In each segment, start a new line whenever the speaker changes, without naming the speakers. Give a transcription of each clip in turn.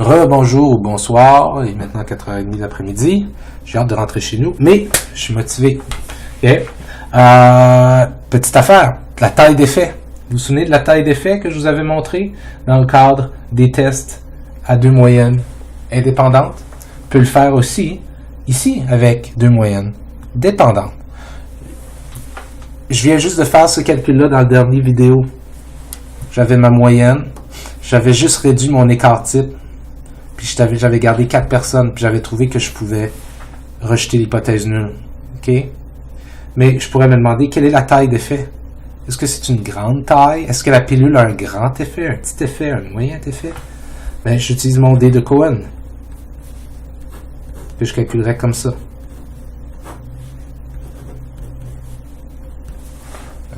Bonjour ou bonsoir, il est maintenant 4h30 l'après-midi. J'ai hâte de rentrer chez nous, mais je suis motivé. Okay. Petite affaire, la taille d'effet. Vous vous souvenez de la taille d'effet que je vous avais montré dans le cadre des tests à deux moyennes indépendantes? On peut le faire aussi ici avec deux moyennes dépendantes. Je viens juste de faire ce calcul-là dans la dernière vidéo. J'avais ma moyenne, j'avais juste réduit mon écart type, puis j'avais gardé 4 personnes, puis j'avais trouvé que je pouvais rejeter l'hypothèse nulle. OK? Mais je pourrais me demander quelle est la taille d'effet. Est-ce que c'est une grande taille? Est-ce que la pilule a un grand effet, un petit effet, un moyen effet? Ben, j'utilise mon dé de Cohen. Puis je calculerais comme ça.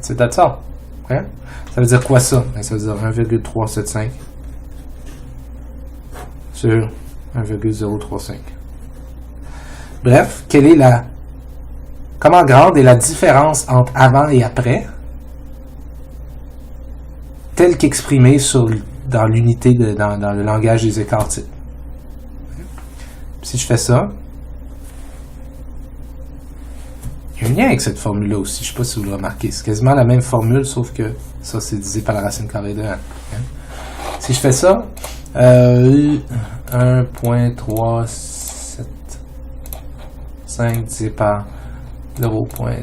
C'est ça. Hein? Ça veut dire quoi ça? Ben, ça veut dire 1,375 sur 1,035. Bref, comment grande est la différence entre avant et après, telle qu'exprimée dans l'unité, dans le langage des écarts types. Si je fais ça, il y a un lien avec cette formule-là aussi, je ne sais pas si vous le remarquez. C'est quasiment la même formule, sauf que ça, c'est divisé par la racine carrée de 1. Si je fais ça, 1.375 divisé par 0.35.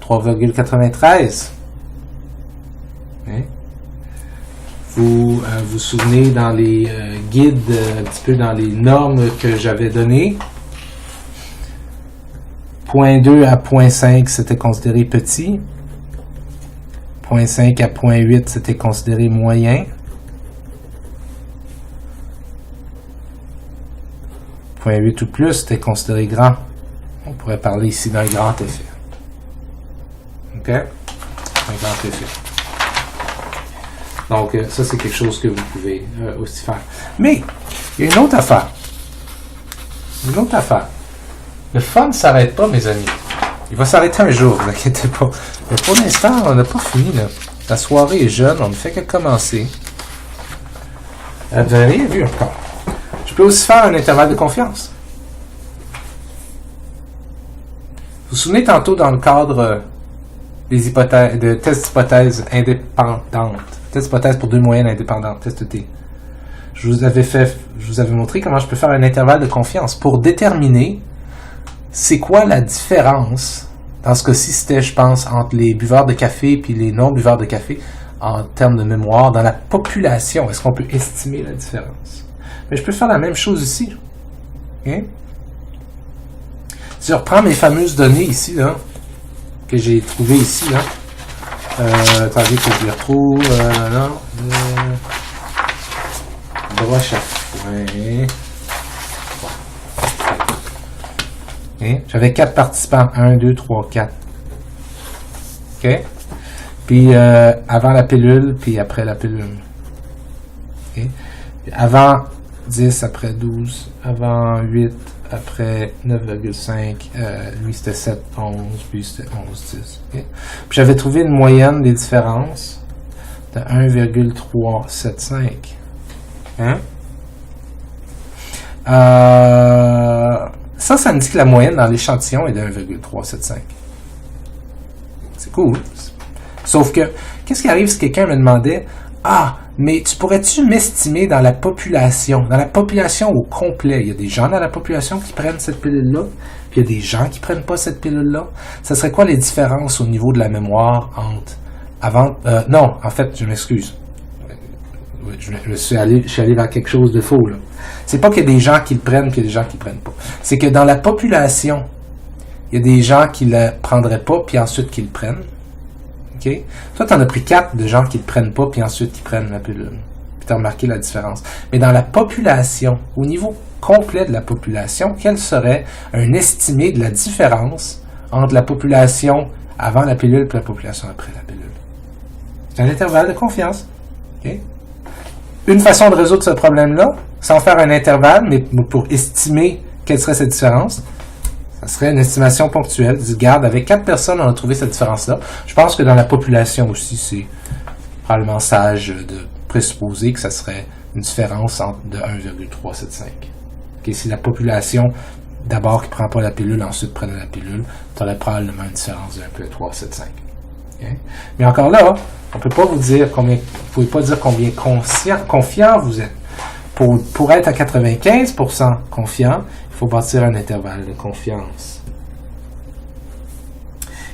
3,93. Vous vous souvenez dans les guides, un petit peu dans les normes que j'avais données. 0.2 à 0.5, c'était considéré petit. 0.5 à 0.8, c'était considéré moyen. 0.8 ou plus, c'était considéré grand. On pourrait parler ici d'un grand effet. OK? Un grand effet. Donc, ça, c'est quelque chose que vous pouvez aussi faire. Mais, il y a une autre affaire. Le fun ne s'arrête pas, mes amis. Il va s'arrêter un jour, ne vous inquiétez pas. Mais pour l'instant, on n'a pas fini, là. La soirée est jeune, on ne fait que commencer. Vous n'avez rien vu encore. Je peux aussi faire un intervalle de confiance. Vous vous souvenez tantôt dans le cadre des hypothèses, de tests d'hypothèses indépendantes. Test d'hypothèse pour deux moyennes indépendantes, test T. Je vous avais montré comment je peux faire un intervalle de confiance pour déterminer c'est quoi la différence, dans ce cas-ci, c'était, je pense, entre les buveurs de café et les non-buveurs de café, en termes de mémoire, dans la population. Est-ce qu'on peut estimer la différence? Mais je peux faire la même chose ici. Okay? Si je reprends mes fameuses données ici, là, que j'ai trouvées ici, là, attendez que je les retrouve, broche à foin. Okay. J'avais 4 participants. 1, 2, 3, 4. OK? Puis avant la pilule, puis après la pilule. Okay. Puis avant 10, après 12, avant 8, après 9,5, lui c'était 7, 11, puis c'était 11, 10. Okay. Puis j'avais trouvé une moyenne des différences de 1,375. Hein? Ça me dit que la moyenne dans l'échantillon est de 1,375. C'est cool. Sauf que, qu'est-ce qui arrive si quelqu'un me demandait « Ah, mais tu pourrais-tu m'estimer dans la population? Dans la population au complet, il y a des gens dans la population qui prennent cette pilule-là, puis il y a des gens qui prennent pas cette pilule-là. Ça serait quoi les différences au niveau de la mémoire entre... non, en fait, je m'excuse. Je suis allé vers quelque chose de faux, là. C'est pas qu'il y a des gens qui le prennent et qu'il y a des gens qui le prennent pas. C'est que dans la population, il y a des gens qui le prendraient pas puis ensuite qui le prennent. OK? Toi, tu en as pris 4 de gens qui le prennent pas puis ensuite qui prennent la pilule. Puis tu as remarqué la différence. Mais dans la population, au niveau complet de la population, quel serait un estimé de la différence entre la population avant la pilule et la population après la pilule? C'est un intervalle de confiance. OK? Une façon de résoudre ce problème-là, sans faire un intervalle, mais pour estimer quelle serait cette différence, ça serait une estimation ponctuelle. Regarde, avec 4 personnes, on a trouvé cette différence-là. Je pense que dans la population aussi, c'est probablement sage présupposer que ça serait une différence de 1,375. Okay, si la population, d'abord, qui ne prend pas la pilule, ensuite prenait la pilule, tu aurais probablement une différence de 1,375. Okay? Mais encore là, on ne peut pas vous dire combien, vous pouvez pas dire combien confiant vous êtes. Pour être à 95% confiant, il faut bâtir un intervalle de confiance.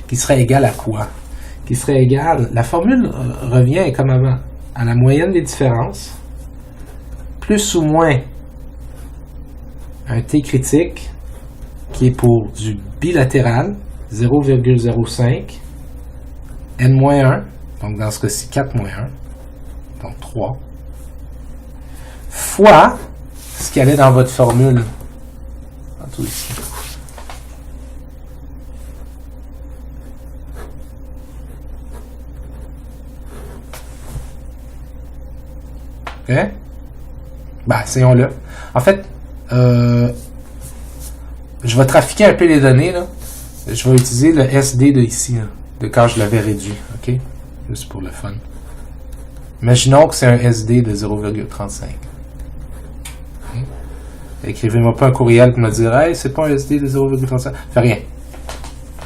Qui serait égal à quoi? Qui serait égal, la formule revient comme avant, à la moyenne des différences, plus ou moins un T critique, qui est pour du bilatéral, 0,05, N-1, donc dans ce cas-ci 4-1, donc 3, fois ce qu'il y avait dans votre formule. Tout ici. OK? Ben, essayons-le. En fait, je vais trafiquer un peu les données, là. Je vais utiliser le SD de ici, là, de quand je l'avais réduit. OK? Juste pour le fun. Imaginons que c'est un SD de 0,35. Écrivez-moi pas un courriel pour me dire « Hey, c'est pas un SD de 0,35. » Fais rien.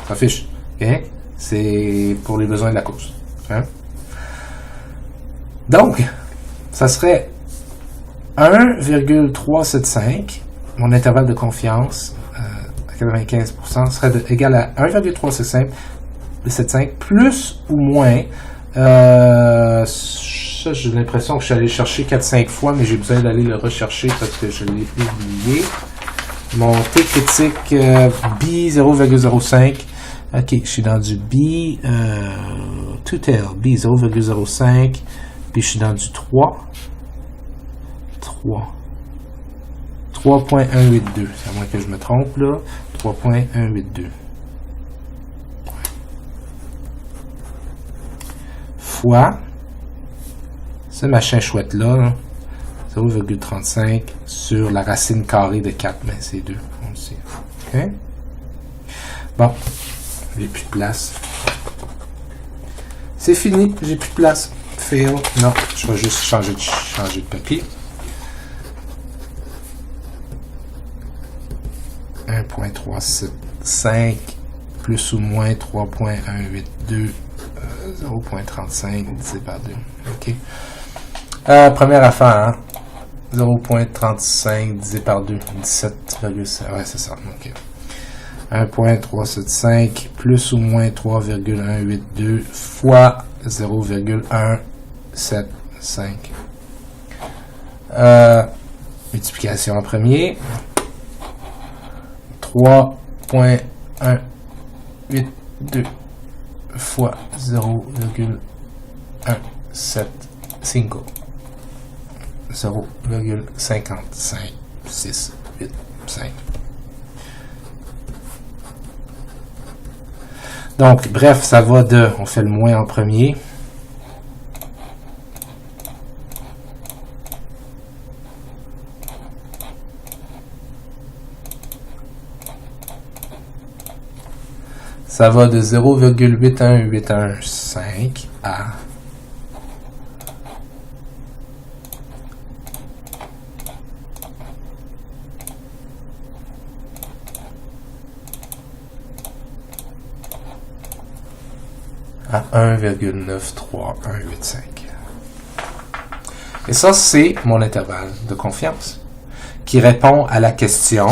Ça fiche. Okay? C'est pour les besoins de la course. Hein? Donc, ça serait 1,375. Mon intervalle de confiance à 95% serait égal à 1,375 plus ou moins ça, j'ai l'impression que je suis allé chercher 4-5 fois, mais j'ai besoin d'aller le rechercher parce que je l'ai oublié. Mon T critique B 0,05. Ok, je suis dans du B two-tail, B 0,05. Puis je suis dans du 3. 3.182. C'est à moins que je me trompe là. 3.182. Fois ce machin chouette là, 0,35 sur la racine carrée de 4, mais c'est 2, on le sait. OK? Bon, j'ai plus de place. C'est fini, j'ai plus de place. Fail. Non, je vais juste changer de papier. 1.375 plus ou moins 3.182 0.35 divisé par 2. OK. Première affaire, hein? 0.35 divisé par 2, 17,5. Ouais, c'est ça. OK. 1.375 plus ou moins 3,182 fois 0,175. Multiplication en premier. 3.182 fois 0,175. 0,55685. Donc, bref, ça va de, on fait le moins en premier. Ça va de 0,81815 à 1,93185. Et ça, c'est mon intervalle de confiance qui répond à la question.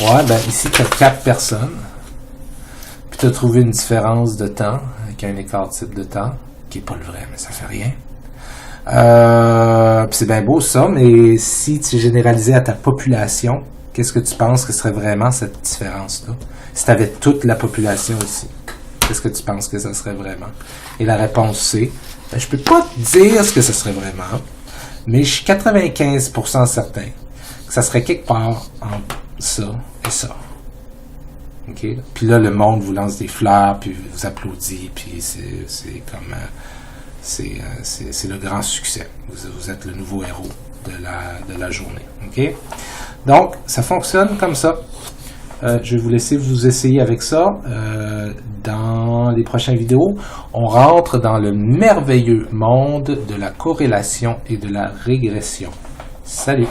Ouais, ben ici, tu as 4 personnes. Puis tu as trouvé une différence de temps, avec un écart type de temps, qui n'est pas le vrai, mais ça fait rien. Puis c'est bien beau ça, mais si tu généralisais à ta population, qu'est-ce que tu penses que serait vraiment cette différence-là? Si tu avais toute la population aussi. Qu'est-ce que tu penses que ça serait vraiment? Et la réponse c'est, ben, je peux pas te dire ce que ce serait vraiment, mais je suis 95% certain que ça serait quelque part entre ça et ça. OK? Puis là, le monde vous lance des fleurs, puis vous applaudit, puis c'est comme... c'est le grand succès. Vous êtes le nouveau héros de la journée. OK? Donc, ça fonctionne comme ça. Je vais vous laisser vous essayer avec ça. Dans les prochaines vidéos, on rentre dans le merveilleux monde de la corrélation et de la régression. Salut!